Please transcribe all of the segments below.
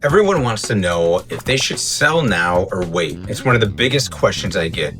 Everyone wants to know if they should sell now or wait. It's one of the biggest questions I get.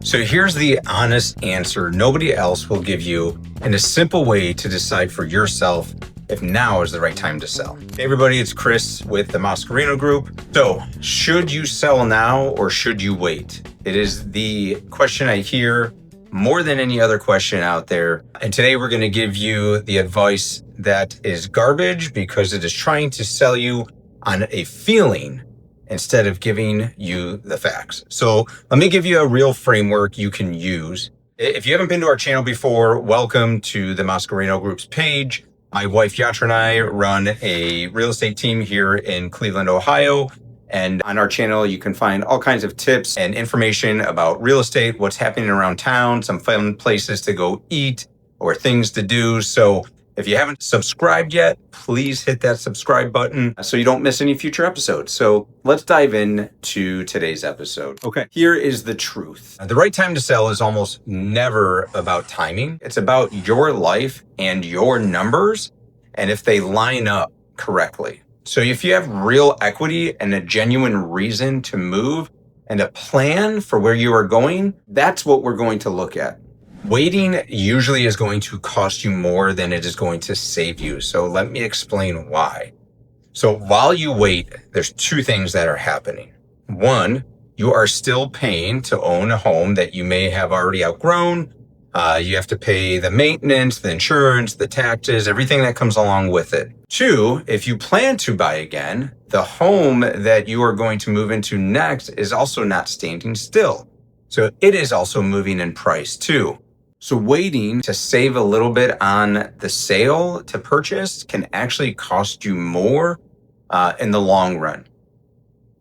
So here's the honest answer nobody else will give you, and a simple way to decide for yourself if now is the right time to sell. Hey everybody, it's Chris with the Moscarino group. So should you sell now or should you wait? It is the question I hear more than any other question out there. And today we're going to give you the advice that is garbage because it is trying to sell you on a feeling instead of giving you the facts. So let me give you a real framework you can use. If you haven't been to our channel before, welcome to the Moscarino Group's page. My wife Yatra and I run a real estate team here in Cleveland, Ohio. And on our channel, you can find all kinds of tips and information about real estate, what's happening around town, some fun places to go eat or things to do. So if you haven't subscribed yet, please hit that subscribe button so you don't miss any future episodes. So let's dive into today's episode. Okay, here is the truth. The right time to sell is almost never about timing. It's about your life and your numbers and if they line up correctly. So if you have real equity and a genuine reason to move and a plan for where you are going, that's what we're going to look at. Waiting usually is going to cost you more than it is going to save you. So let me explain why. So while you wait, there's two things that are happening. One, you are still paying to own a home that you may have already outgrown. You have to pay the maintenance, the insurance, the taxes, everything that comes along with it. Two, if you plan to buy again, the home that you are going to move into next is also not standing still. So it is also moving in price too. So waiting to save a little bit on the sale to purchase can actually cost you more in the long run.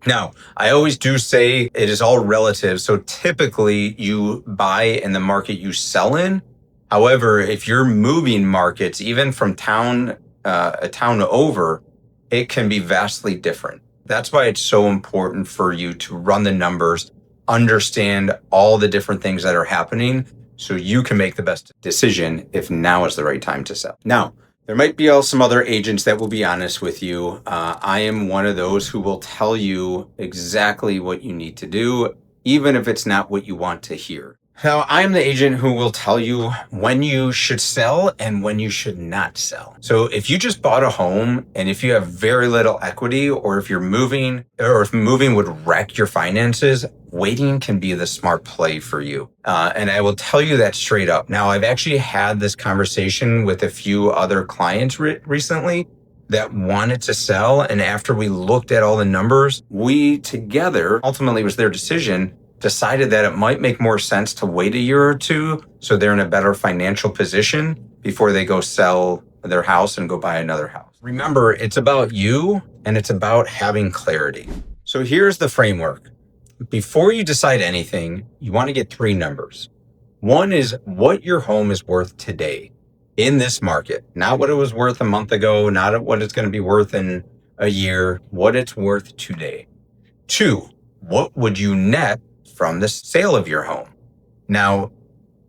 Now, I always do say it is all relative. So typically you buy in the market you sell in. However, if you're moving markets, even from a town over, it can be vastly different. That's why it's so important for you to run the numbers, understand all the different things that are happening so you can make the best decision if now is the right time to sell. Now, there might be some other agents that will be honest with you. I am one of those who will tell you exactly what you need to do, even if it's not what you want to hear. Now, I am the agent who will tell you when you should sell and when you should not sell. So if you just bought a home and if you have very little equity or if you're moving or if moving would wreck your finances, waiting can be the smart play for you. And I will tell you that straight up. Now, I've actually had this conversation with a few other clients recently that wanted to sell. And after we looked at all the numbers, we together, ultimately it was their decision, decided that it might make more sense to wait a year or two so they're in a better financial position before they go sell their house and go buy another house. Remember, it's about you and it's about having clarity. So here's the framework. Before you decide anything, you want to get three numbers. One is what your home is worth today in this market, not what it was worth a month ago, not what it's going to be worth in a year, what it's worth today. Two, what would you net from the sale of your home? Now,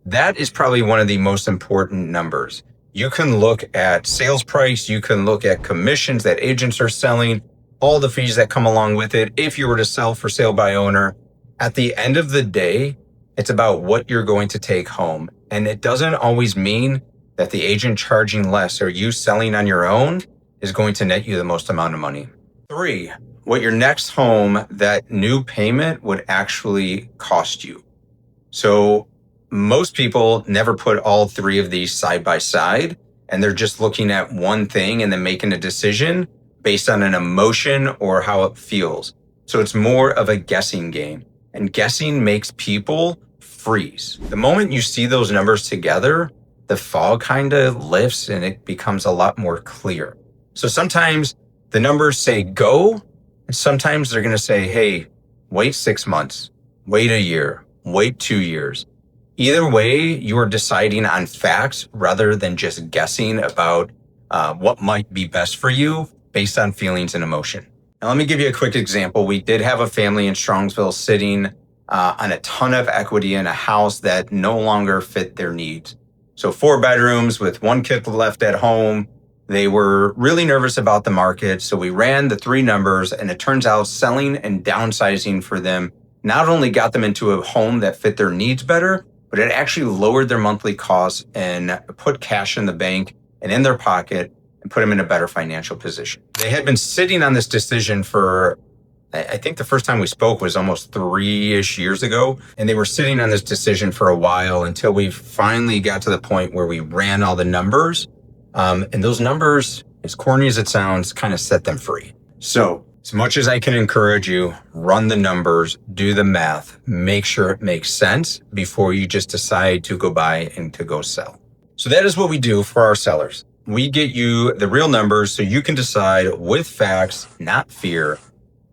that is probably one of the most important numbers. You can look at sales price, you can look at commissions that agents are selling, all the fees that come along with it. If you were to sell for sale by owner, at the end of the day, it's about what you're going to take home. And it doesn't always mean that the agent charging less or you selling on your own is going to net you the most amount of money. Three, what your next home, that new payment would actually cost you. So most people never put all three of these side by side, and they're just looking at one thing and then making a decision based on an emotion or how it feels. So it's more of a guessing game, and guessing makes people freeze. The moment you see those numbers together, the fog kind of lifts and it becomes a lot more clear. So sometimes the numbers say go, and sometimes they're going to say, hey, wait 6 months, wait a year, wait 2 years. Either way, you are deciding on facts rather than just guessing about what might be best for you based on feelings and emotion. Now, let me give you a quick example. We did have a family in Strongsville sitting on a ton of equity in a house that no longer fit their needs. So 4 bedrooms with 1 kid left at home. They were really nervous about the market. So we ran the 3 numbers, and it turns out selling and downsizing for them not only got them into a home that fit their needs better, but it actually lowered their monthly costs and put cash in the bank and in their pocket and put them in a better financial position. They had been sitting on this decision for, I think the first time we spoke was almost 3-ish years ago. And they were sitting on this decision for a while until we finally got to the point where we ran all the numbers. And those numbers, as corny as it sounds, kind of set them free. So as much as I can encourage you, run the numbers, do the math, make sure it makes sense before you just decide to go buy and to go sell. So that is what we do for our sellers. We get you the real numbers so you can decide with facts, not fear,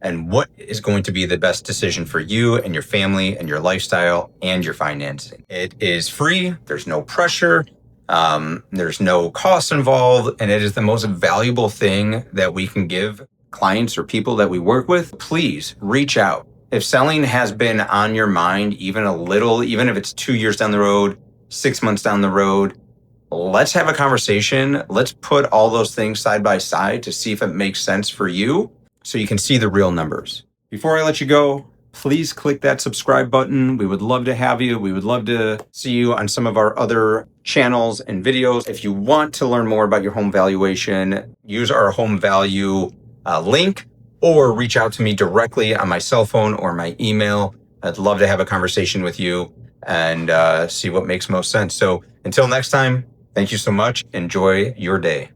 and what is going to be the best decision for you and your family and your lifestyle and your financing. It is free. There's no pressure. There's no cost involved, and it is the most valuable thing that we can give clients or people that we work with. Please reach out. If selling has been on your mind even a little, even if it's 2 years down the road, 6 months down the road, let's have a conversation. Let's put all those things side by side to see if it makes sense for you so you can see the real numbers. Before I let you go, please click that subscribe button. We would love to have you. We would love to see you on some of our other channels and videos. If you want to learn more about your home valuation, use our home value link or reach out to me directly on my cell phone or my email. I'd love to have a conversation with you and see what makes most sense. So until next time, thank you so much. Enjoy your day.